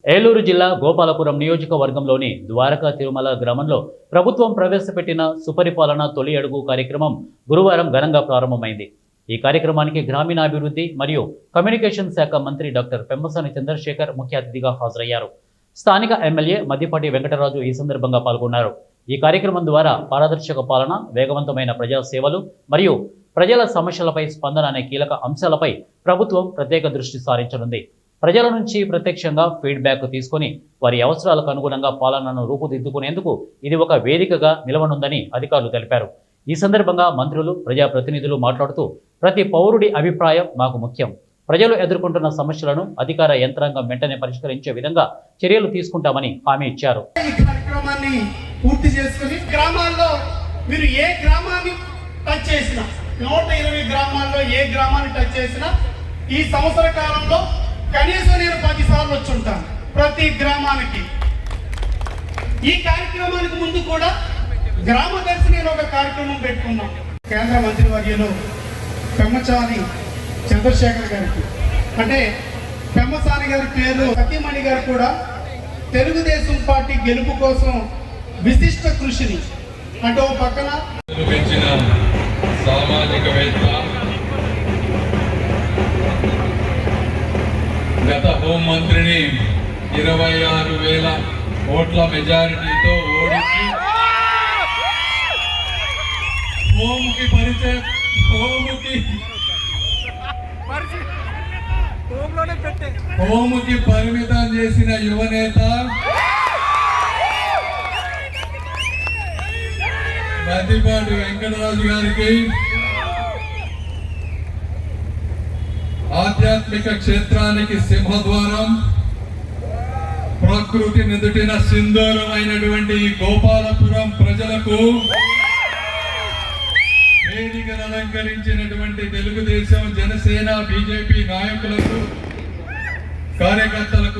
ఏలూరు జిల్లా గోపాలపురం నియోజకవర్గంలోని ద్వారకా తిరుమల గ్రామంలో ప్రభుత్వం ప్రవేశపెట్టిన సుపరిపాలన తొలి అడుగు కార్యక్రమం గురువారం ఘనంగా ప్రారంభమైంది. ఈ కార్యక్రమానికి గ్రామీణాభివృద్ధి మరియు కమ్యూనికేషన్ శాఖ మంత్రి డాక్టర్ పెమ్మసాని చంద్రశేఖర్ ముఖ్య అతిథిగా హాజరయ్యారు. స్థానిక ఎమ్మెల్యే మద్దిపాటి వెంకటరాజు ఈ సందర్భంగా పాల్గొన్నారు. ఈ కార్యక్రమం ద్వారా పారదర్శక పాలన, వేగవంతమైన ప్రజా సేవలు మరియు ప్రజల సమస్యలపై స్పందన అనే కీలక అంశాలపై ప్రభుత్వం ప్రత్యేక దృష్టి సారించనుంది. ప్రజల నుంచి ప్రత్యక్షంగా ఫీడ్బ్యాక్ తీసుకుని వారి అవసరాలకు అనుగుణంగా పాలనను రూపుదిద్దుకునేందుకు ఇది ఒక వేదికగా నిలవనుందని అధికారులు తెలిపారు. ఈ సందర్భంగా మంత్రులు, ప్రజాప్రతినిధులు మాట్లాడుతూ ప్రతి పౌరుడి అభిప్రాయం మాకు ముఖ్యం. ప్రజలు ఎదుర్కొంటున్న సమస్యలను అధికార యంత్రాంగం వెంటనే పరిష్కరించే విధంగా చర్యలు తీసుకుంటామని హామీ ఇచ్చారు. పూర్తి చేసుకుని గ్రామాల్లో మీరు ఏ గ్రామాన్ని టచ్ చేసినా, 120 గ్రామాల్లో ఏ గ్రామాన్ని టచ్ చేసినా ఈ సంవత్సర కాలంలో కనీసం నేను 10 సార్లు వచ్చి ఉంటాను ప్రతి గ్రామానికి. ఈ కార్యక్రమానికి ముందు కూడా గ్రామ దర్శిని ఒక కార్యక్రమం పెట్టుకున్నాం. కేంద్ర మంత్రి వర్యులు పెమ్మసాని చంద్రశేఖర్ గారికి, అంటే పెమ్మసాని గారి పేరు సతీమణి గారు కూడా తెలుగుదేశం పార్టీ గెలుపు కోసం విశిష్ట కృషిని, అంటే ఓ పక్కన సామాజికవేత్త, గత హోంమంత్రిని 26,000 ఓట్ల మెజారిటీతో ఓడించి హోముకి పరిమితం చేసిన యువనేత మద్దిపాటి వెంకటరాజు గారికి, ఆధ్యాత్మిక క్షేత్రానికి సింహద్వారం, ప్రకృతి నిదుటిన సింధూరమైనటువంటి గోపాలపురం ప్రజలకు వేదికను అలంకరించినటువంటి తెలుగుదేశం, జనసేన, బీజేపీ నాయకులకు, కార్యకర్తలకు